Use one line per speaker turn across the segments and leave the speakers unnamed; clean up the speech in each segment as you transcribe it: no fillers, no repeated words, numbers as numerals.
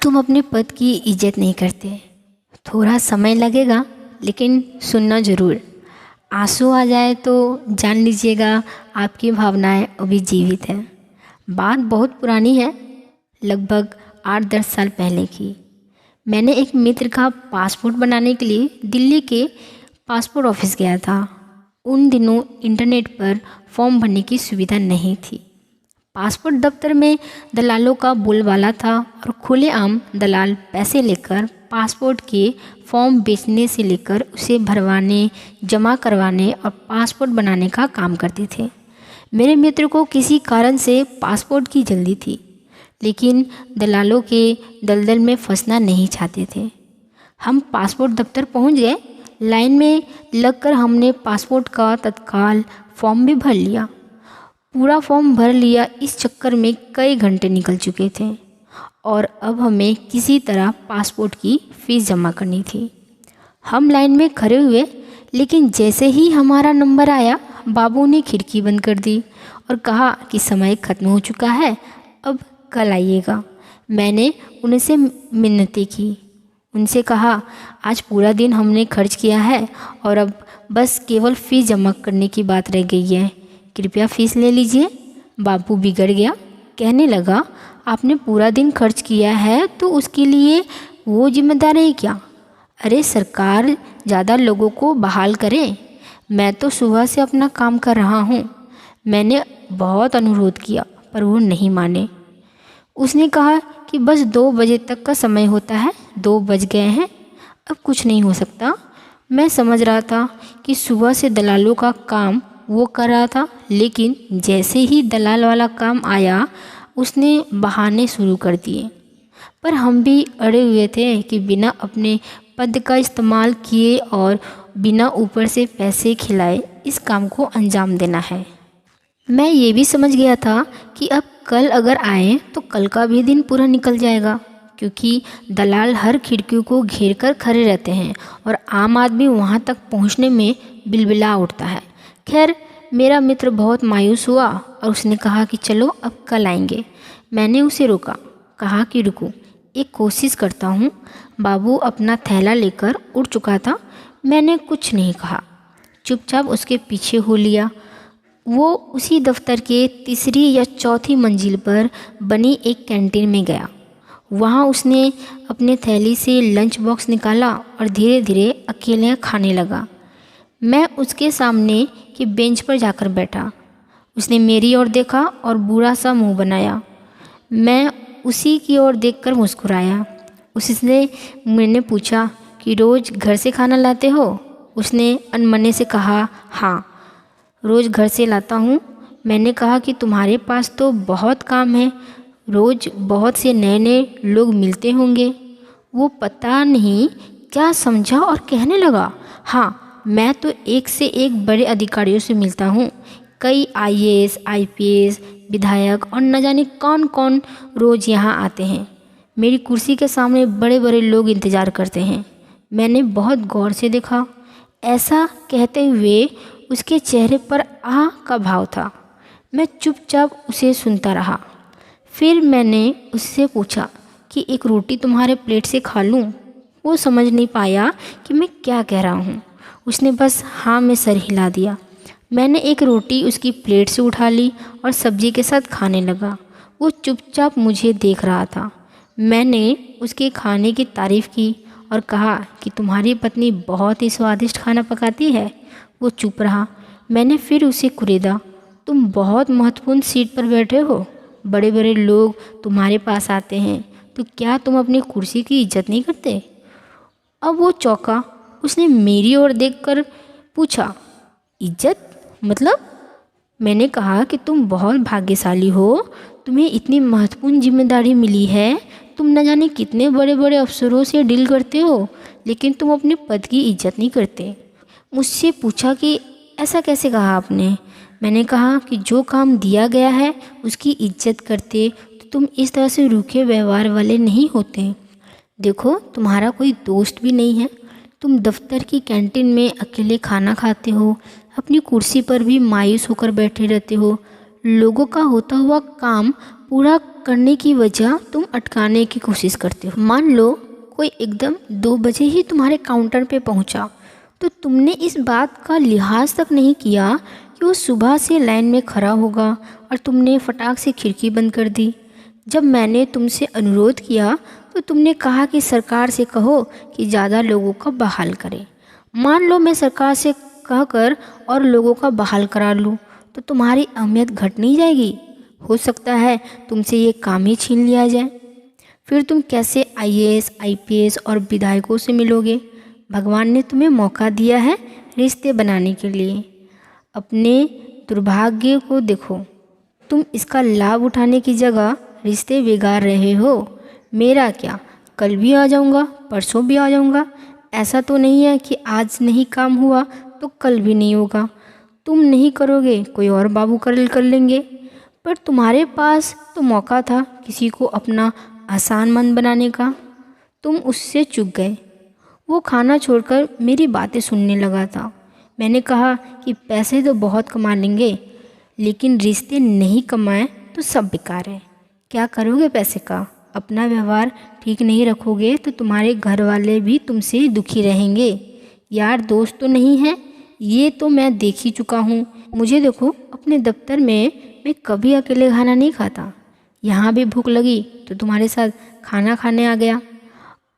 तुम अपने पद की इज्जत नहीं करते। थोड़ा समय लगेगा लेकिन सुनना ज़रूर। आंसू आ जाए तो जान लीजिएगा आपकी भावनाएं अभी जीवित हैं। बात बहुत पुरानी है, लगभग 8-10 साल पहले की। मैंने एक मित्र का पासपोर्ट बनाने के लिए दिल्ली के पासपोर्ट ऑफिस गया था। उन दिनों इंटरनेट पर फॉर्म भरने की सुविधा नहीं थी। पासपोर्ट दफ्तर में दलालों का बोलबाला था और खुलेआम दलाल पैसे लेकर पासपोर्ट के फॉर्म बेचने से लेकर उसे भरवाने, जमा करवाने और पासपोर्ट बनाने का काम करते थे। मेरे मित्र को किसी कारण से पासपोर्ट की जल्दी थी, लेकिन दलालों के दलदल में फंसना नहीं चाहते थे। हम पासपोर्ट दफ्तर पहुंच गए। लाइन में लगकर हमने पासपोर्ट का तत्काल फॉर्म भी भर लिया। पूरा फॉर्म भर लिया, इस चक्कर में कई घंटे निकल चुके थे और अब हमें किसी तरह पासपोर्ट की फ़ीस जमा करनी थी। हम लाइन में खड़े हुए, लेकिन जैसे ही हमारा नंबर आया बाबू ने खिड़की बंद कर दी और कहा कि समय ख़त्म हो चुका है, अब कल आइएगा। मैंने उनसे मिन्नतें की, उनसे कहा आज पूरा दिन हमने खर्च किया है और अब बस केवल फ़ीस जमा करने की बात रह गई है, कृपया फ़ीस ले लीजिए। बाबू बिगड़ गया, कहने लगा आपने पूरा दिन खर्च किया है तो उसके लिए वो जिम्मेदार है क्या? अरे सरकार ज़्यादा लोगों को बहाल करे, मैं तो सुबह से अपना काम कर रहा हूँ। मैंने बहुत अनुरोध किया पर वो नहीं माने। उसने कहा कि बस 2 बजे तक का समय होता है, 2 बज गए हैं, अब कुछ नहीं हो सकता। मैं समझ रहा था कि सुबह से दलालों का काम वो कर रहा था, लेकिन जैसे ही दलाल वाला काम आया उसने बहाने शुरू कर दिए। पर हम भी अड़े हुए थे कि बिना अपने पद का इस्तेमाल किए और बिना ऊपर से पैसे खिलाए इस काम को अंजाम देना है। मैं ये भी समझ गया था कि अब कल अगर आए तो कल का भी दिन पूरा निकल जाएगा, क्योंकि दलाल हर खिड़कियों को घेर कर खड़े रहते हैं और आम आदमी वहाँ तक पहुँचने में बिलबिला उठता है। खैर मेरा मित्र बहुत मायूस हुआ और उसने कहा कि चलो अब कल आएंगे। मैंने उसे रोका, कहा कि रुको, एक कोशिश करता हूँ। बाबू अपना थैला लेकर उड़ चुका था। मैंने कुछ नहीं कहा, चुपचाप उसके पीछे हो लिया। वो उसी दफ्तर के 3री या 4थी मंजिल पर बनी एक कैंटीन में गया। वहाँ उसने अपने थैली से लंच बॉक्स निकाला और धीरे धीरे अकेले खाने लगा। मैं उसके सामने की बेंच पर जाकर बैठा। उसने मेरी ओर देखा और बुरा सा मुंह बनाया। मैं उसी की ओर देखकर मुस्कुराया। उसने मैंने पूछा कि रोज़ घर से खाना लाते हो? उसने अनमने से कहा हाँ, रोज़ घर से लाता हूँ। मैंने कहा कि तुम्हारे पास तो बहुत काम है, रोज़ बहुत से नए नए लोग मिलते होंगे। वो पता नहीं क्या समझा और कहने लगा हाँ, मैं तो एक से एक बड़े अधिकारियों से मिलता हूँ। कई IAS, IPS, विधायक और न जाने कौन कौन रोज़ यहाँ आते हैं। मेरी कुर्सी के सामने बड़े बड़े लोग इंतज़ार करते हैं। मैंने बहुत गौर से देखा। ऐसा कहते हुए उसके चेहरे पर आह का भाव था। मैं चुपचाप उसे सुनता रहा। फिर मैंने उससे पूछा कि एक रोटी तुम्हारे प्लेट से खा लूँ? वो समझ नहीं पाया कि मैं क्या कह रहा हूँ। उसने बस हाँ में सर हिला दिया। मैंने एक रोटी उसकी प्लेट से उठा ली और सब्जी के साथ खाने लगा। वो चुपचाप मुझे देख रहा था। मैंने उसके खाने की तारीफ़ की और कहा कि तुम्हारी पत्नी बहुत ही स्वादिष्ट खाना पकाती है। वो चुप रहा। मैंने फिर उसे कुरेदा, तुम बहुत महत्वपूर्ण सीट पर बैठे हो, बड़े बड़े लोग तुम्हारे पास आते हैं, तो क्या तुम अपनी कुर्सी की इज्जत नहीं करते? अब वो चौंका। उसने मेरी ओर देखकर पूछा इज्जत मतलब? मैंने कहा कि तुम बहुत भाग्यशाली हो, तुम्हें इतनी महत्वपूर्ण जिम्मेदारी मिली है। तुम न जाने कितने बड़े बड़े अफसरों से डील करते हो, लेकिन तुम अपने पद की इज्जत नहीं करते। मुझसे पूछा कि ऐसा कैसे कहा आपने? मैंने कहा कि जो काम दिया गया है उसकी इज्जत करते तो तुम इस तरह से रूखे व्यवहार वाले नहीं होते। देखो तुम्हारा कोई दोस्त भी नहीं है, तुम दफ्तर की कैंटीन में अकेले खाना खाते हो, अपनी कुर्सी पर भी मायूस होकर बैठे रहते हो। लोगों का होता हुआ काम पूरा करने की वजह तुम अटकाने की कोशिश करते हो। मान लो कोई एकदम 2 बजे ही तुम्हारे काउंटर पे पहुंचा, तो तुमने इस बात का लिहाज तक नहीं किया कि वो सुबह से लाइन में खड़ा होगा और तुमने फटाक से खिड़की बंद कर दी। जब मैंने तुमसे अनुरोध किया तो तुमने कहा कि सरकार से कहो कि ज़्यादा लोगों का बहाल करे। मान लो मैं सरकार से कहकर और लोगों का बहाल करा लूँ तो तुम्हारी अहमियत घट नहीं जाएगी? हो सकता है तुमसे ये काम ही छीन लिया जाए। फिर तुम कैसे IAS, IPS और विधायकों से मिलोगे? भगवान ने तुम्हें मौका दिया है रिश्ते बनाने के लिए। अपने दुर्भाग्य को देखो, तुम इसका लाभ उठाने की जगह रिश्ते बिगाड़ रहे हो। मेरा क्या, कल भी आ जाऊँगा, परसों भी आ जाऊँगा। ऐसा तो नहीं है कि आज नहीं काम हुआ तो कल भी नहीं होगा। तुम नहीं करोगे, कोई और बाबू कर लेंगे। पर तुम्हारे पास तो मौका था किसी को अपना आसान मन बनाने का, तुम उससे चूक गए। वो खाना छोड़कर मेरी बातें सुनने लगा था। मैंने कहा कि पैसे तो बहुत कमा लेंगे, लेकिन रिश्ते नहीं कमाए तो सब बेकार है। क्या करोगे पैसे का? अपना व्यवहार ठीक नहीं रखोगे तो तुम्हारे घर वाले भी तुमसे दुखी रहेंगे। यार दोस्त तो नहीं है, ये तो मैं देख ही चुका हूँ। मुझे देखो, अपने दफ्तर में मैं कभी अकेले खाना नहीं खाता। यहाँ भी भूख लगी तो तुम्हारे साथ खाना खाने आ गया।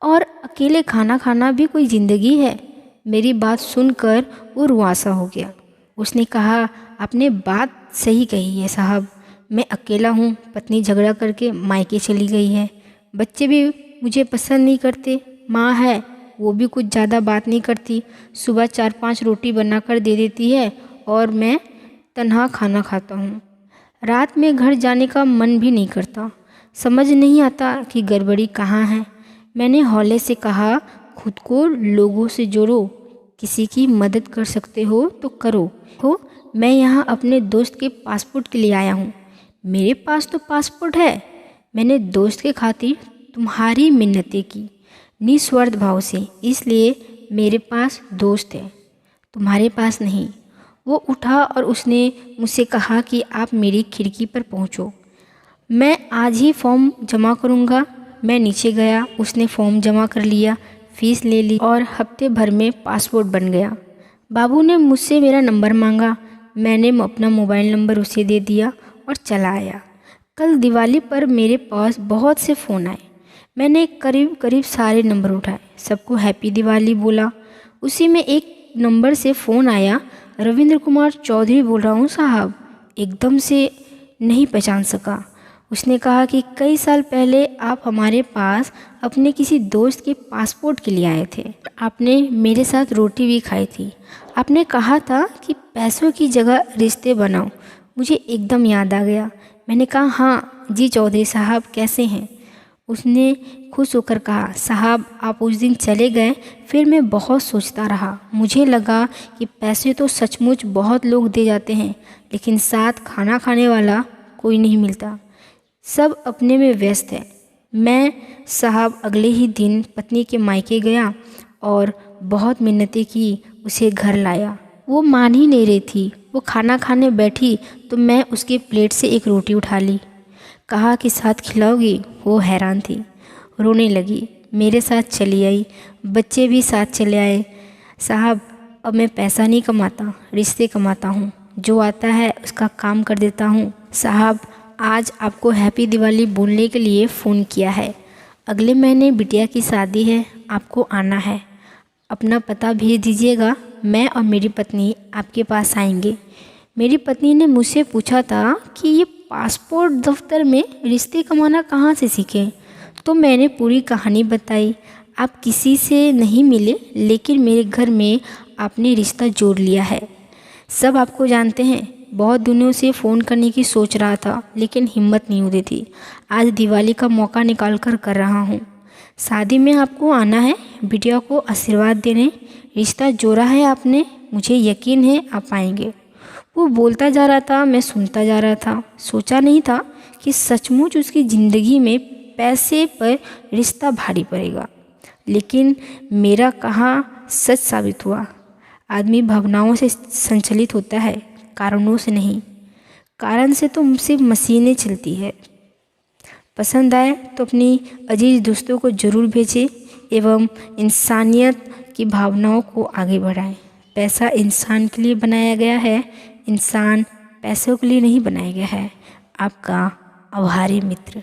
और अकेले खाना खाना भी कोई ज़िंदगी है? मेरी बात सुनकर वो रुआसा हो गया। उसने कहा, आपने बात सही कही है साहब, मैं अकेला हूँ। पत्नी झगड़ा करके मायके चली गई है, बच्चे भी मुझे पसंद नहीं करते। माँ है, वो भी कुछ ज़्यादा बात नहीं करती। सुबह 4-5 रोटी बनाकर दे देती है और मैं तन्हा खाना खाता हूँ। रात में घर जाने का मन भी नहीं करता। समझ नहीं आता कि गड़बड़ी कहाँ है। मैंने हौले से कहा, खुद को लोगों से जोड़ो, किसी की मदद कर सकते हो तो करो। मैं यहाँ अपने दोस्त के पासपोर्ट के लिए आया हूँ। मेरे पास तो पासपोर्ट है। मैंने दोस्त के खातिर तुम्हारी मिन्नतें की निस्वार्थ भाव से, इसलिए मेरे पास दोस्त है, तुम्हारे पास नहीं। वो उठा और उसने मुझसे कहा कि आप मेरी खिड़की पर पहुँचो, मैं आज ही फॉर्म जमा करूँगा। मैं नीचे गया, उसने फॉर्म जमा कर लिया, फीस ले ली और हफ्ते भर में पासपोर्ट बन गया। बाबू ने मुझसे मेरा नंबर मांगा, मैंने अपना मोबाइल नंबर उसे दे दिया और चला आया। कल दिवाली पर मेरे पास बहुत से फ़ोन आए। मैंने करीब सारे नंबर उठाए, सबको हैप्पी दिवाली बोला। उसी में एक नंबर से फ़ोन आया, रविंद्र कुमार चौधरी बोल रहा हूँ साहब। एकदम से नहीं पहचान सका। उसने कहा कि कई साल पहले आप हमारे पास अपने किसी दोस्त के पासपोर्ट के लिए आए थे। आपने मेरे साथ रोटी भी खाई थी। आपने कहा था कि पैसों की जगह रिश्ते बनाओ। मुझे एकदम याद आ गया। मैंने कहा, हाँ जी चौधरी साहब, कैसे हैं? उसने खुश होकर कहा, साहब आप उस दिन चले गए, फिर मैं बहुत सोचता रहा। मुझे लगा कि पैसे तो सचमुच बहुत लोग दे जाते हैं, लेकिन साथ खाना खाने वाला कोई नहीं मिलता। सब अपने में व्यस्त है। मैं साहब अगले ही दिन पत्नी के मायके गया और बहुत मिन्नतें की, उसे घर लाया। वो मान ही नहीं रही थी। वो खाना खाने बैठी तो मैं उसके प्लेट से एक रोटी उठा ली। कहा कि साथ खिलाओगी? वो हैरान थी, रोने लगी, मेरे साथ चली आई। बच्चे भी साथ चले आए। साहब अब मैं पैसा नहीं कमाता, रिश्ते कमाता हूँ। जो आता है उसका काम कर देता हूँ। साहब आज आपको हैप्पी दिवाली बोलने के लिए फ़ोन किया है। अगले महीने बिटिया की शादी है, आपको आना है। अपना पता भेज दीजिएगा, मैं और मेरी पत्नी आपके पास आएंगे। मेरी पत्नी ने मुझसे पूछा था कि ये पासपोर्ट दफ्तर में रिश्ते कमाना कहाँ से सीखे, तो मैंने पूरी कहानी बताई। आप किसी से नहीं मिले, लेकिन मेरे घर में आपने रिश्ता जोड़ लिया है। सब आपको जानते हैं। बहुत दिनों से फ़ोन करने की सोच रहा था, लेकिन हिम्मत नहीं होती थी। आज दिवाली का मौका निकाल कर रहा हूँ। शादी में आपको आना है, बिटिया को आशीर्वाद देने। रिश्ता जोड़ा है आपने, मुझे यकीन है आप आएंगे। वो बोलता जा रहा था, मैं सुनता जा रहा था। सोचा नहीं था कि सचमुच उसकी ज़िंदगी में पैसे पर रिश्ता भारी पड़ेगा, लेकिन मेरा कहाँ सच साबित हुआ। आदमी भावनाओं से संचालित होता है, कारणों से नहीं। कारण से तो सिर्फ मशीनें चलती है। पसंद आए तो अपनी अजीज दोस्तों को ज़रूर भेजें एवं इंसानियत की भावनाओं को आगे बढ़ाएं। पैसा इंसान के लिए बनाया गया है, इंसान पैसों के लिए नहीं बनाया गया है। आपका आभारी मित्र।